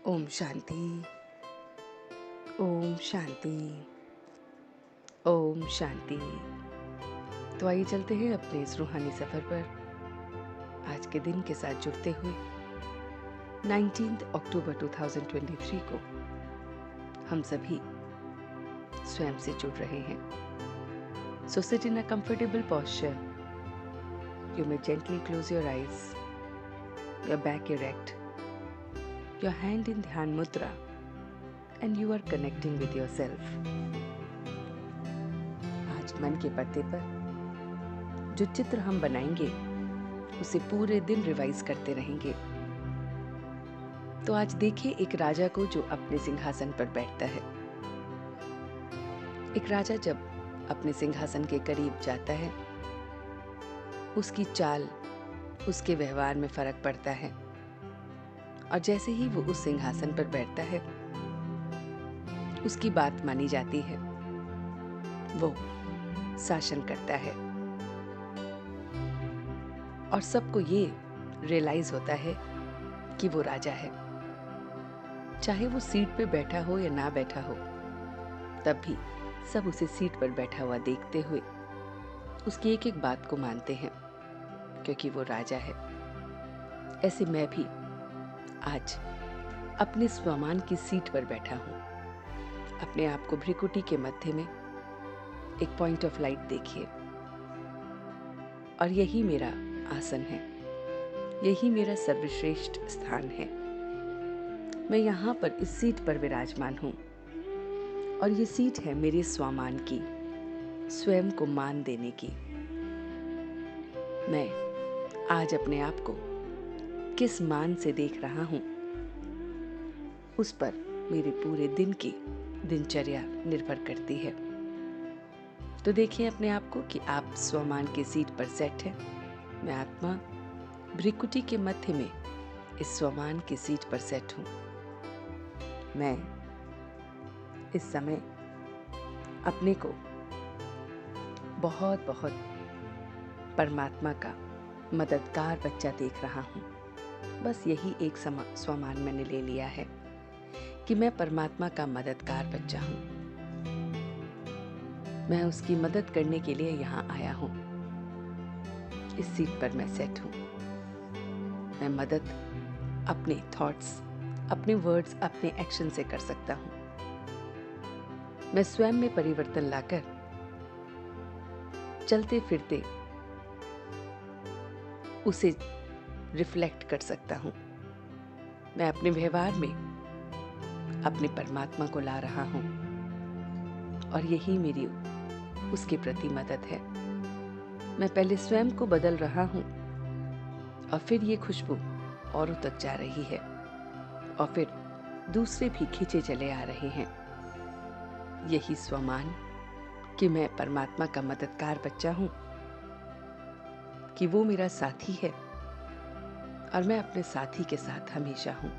ओम शांति। ओम शांति। ओम शांति। तो आइए चलते हैं अपने इस रूहानी सफर पर आज के दिन के साथ जुड़ते हुए 19 अक्टूबर 2023 को हम सभी स्वयं से जुड़ रहे हैं। So sit in a comfortable posture. You may gently close your eyes, your back erect, your hand in Dhyan Mudra, and you are connecting with yourself. आज मन के पर्दे पर जो चित्र हम बनाएंगे उसे पूरे दिन रिवाइज करते रहेंगे। तो आज देखिए एक राजा को जो अपने सिंहासन पर बैठता है। एक राजा जब अपने सिंहासन के करीब जाता है, उसकी चाल, उसके व्यवहार में फर्क पड़ता है और जैसे ही वो उस सिंहासन पर बैठता है, उसकी बात मानी जाती है, वो शासन करता है और सबको ये रियलाइज होता है कि वो राजा है। चाहे वो सीट पे बैठा हो या ना बैठा हो, तब भी सब उसे सीट पर बैठा हुआ देखते हुए उसकी एक एक बात को मानते हैं, क्योंकि वो राजा है। ऐसे मैं भी आज अपने स्वमान की सीट पर बैठा हूं। अपने आप को भ्रिकुटी के मध्य में एक पॉइंट ऑफ लाइट देखिए, और यही मेरा आसन है, यही मेरा सर्वश्रेष्ठ स्थान है। मैं यहाँ पर इस सीट पर विराजमान हूँ और ये सीट है मेरे स्वमान की, स्वयं को मान देने की। मैं आज अपने आप को किस मान से देख रहा हूँ, उस पर मेरे पूरे दिन की दिनचर्या निर्भर करती है। तो देखिए अपने आप को कि आप स्वमान की सीट पर सेट हैं। मैं आत्मा भ्रिकुटी के मध्य में इस स्वमान की सीट पर सेट हूँ। मैं इस समय अपने को बहुत बहुत परमात्मा का मददगार बच्चा देख रहा हूँ। बस यही एक स्वमान मैंने ले लिया है कि मैं परमात्मा का मददगार बच्चा हूँ। मैं उसकी मदद करने के लिए यहाँ आया हूँ। इस सीट पर मैं सेट हूँ। मैं मदद अपने थॉट्स, अपने वर्ड्स, अपने एक्शन से कर सकता हूँ। मैं स्वयं में परिवर्तन लाकर चलते फिरते उसे रिफ्लेक्ट कर सकता हूँ। मैं अपने व्यवहार में अपने परमात्मा को ला रहा हूँ और यही मेरी उसके प्रति मदद है। मैं पहले स्वयं को बदल रहा हूँ और फिर ये खुशबू औरों तक जा रही है और फिर दूसरे भी खींचे चले आ रहे हैं। यही स्वमान कि मैं परमात्मा का मददगार बच्चा हूँ, कि वो मेरा साथी है और मैं अपने साथी के साथ हमेशा हूँ।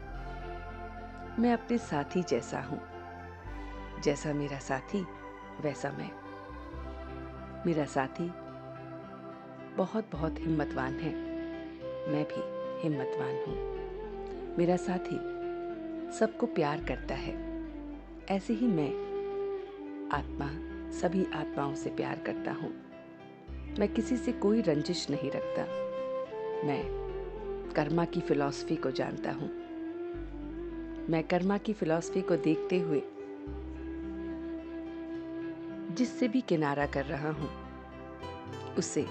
मैं अपने साथी जैसा हूँ, जैसा मेरा साथी वैसा मैं। मेरा साथी बहुत बहुत हिम्मतवान है, मैं भी हिम्मतवान हूँ। मेरा साथी सबको प्यार करता है, ऐसे ही मैं आत्मा सभी आत्माओं से प्यार करता हूँ। मैं किसी से कोई रंजिश नहीं रखता। मैं कर्मा की फिलॉसफी को जानता हूँ। मैं कर्मा की फिलॉसफी को देखते हुए जिससे भी किनारा कर रहा हूँ, उससे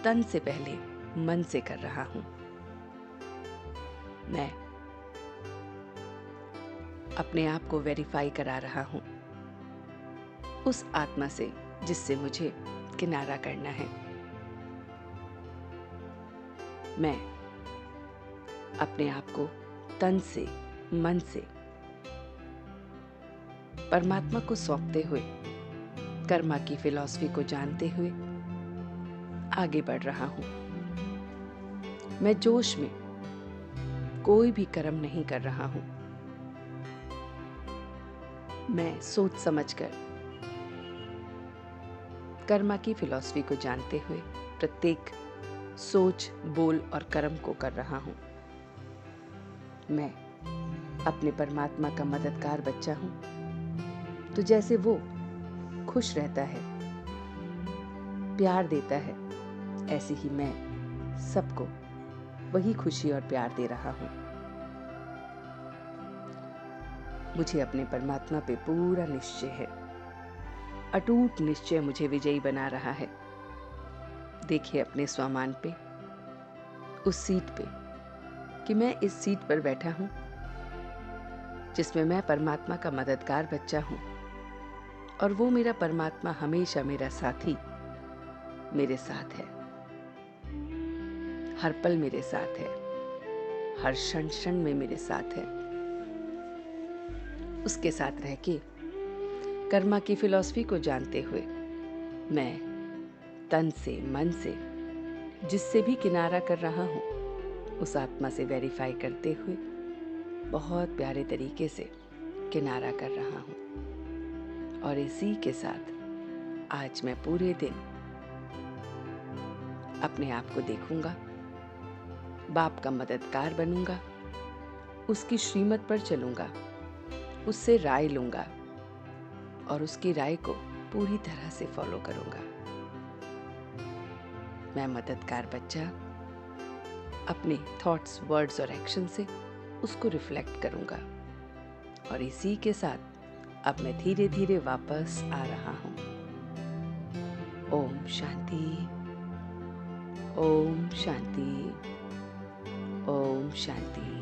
तन से पहले मन से कर रहा हूँ। मैं अपने आप को वेरीफाई करा रहा हूँ उस आत्मा से जिससे मुझे किनारा करना है। मैं अपने आप को तन से, मन से परमात्मा को सौंपते हुए, कर्मा की फिलॉसफी को जानते हुए आगे बढ़ रहा हूं। मैं जोश में कोई भी कर्म नहीं कर रहा हूं। मैं सोच समझकर कर्मा की फिलॉसफी को जानते हुए प्रत्येक सोच, बोल और कर्म को कर रहा हूं। मैं अपने परमात्मा का मददगार बच्चा हूं, तो जैसे वो खुश रहता है, प्यार देता है, ऐसे ही मैं सबको वही खुशी और प्यार दे रहा हूं। मुझे अपने परमात्मा पे पूरा निश्चय है, अटूट निश्चय मुझे विजयी बना रहा है। देखिए अपने स्वमान पे, उस सीट पे, कि मैं इस सीट पर बैठा हूं जिसमें मैं परमात्मा का मददगार बच्चा हूं, और वो मेरा परमात्मा हमेशा मेरा साथी मेरे साथ है, हर पल मेरे साथ है, हर क्षण क्षण में मेरे साथ है। उसके साथ रह के कर्मा की फिलॉसफी को जानते हुए मैं तन से मन से जिससे भी किनारा कर रहा हूं, उस आत्मा से वेरीफाई करते हुए बहुत प्यारे तरीके से किनारा कर रहा हूं। और इसी के साथ आज मैं पूरे दिन अपने आप को देखूंगा, बाप का मददगार बनूंगा, उसकी श्रीमत पर चलूंगा, उससे राय लूंगा और उसकी राय को पूरी तरह से फॉलो करूंगा। मैं मददगार बच्चा अपने थॉट्स, वर्ड्स और एक्शन से उसको रिफ्लेक्ट करूंगा। और इसी के साथ अब मैं धीरे धीरे वापस आ रहा हूं। ओम शांति, ओम शांति, ओम शांति।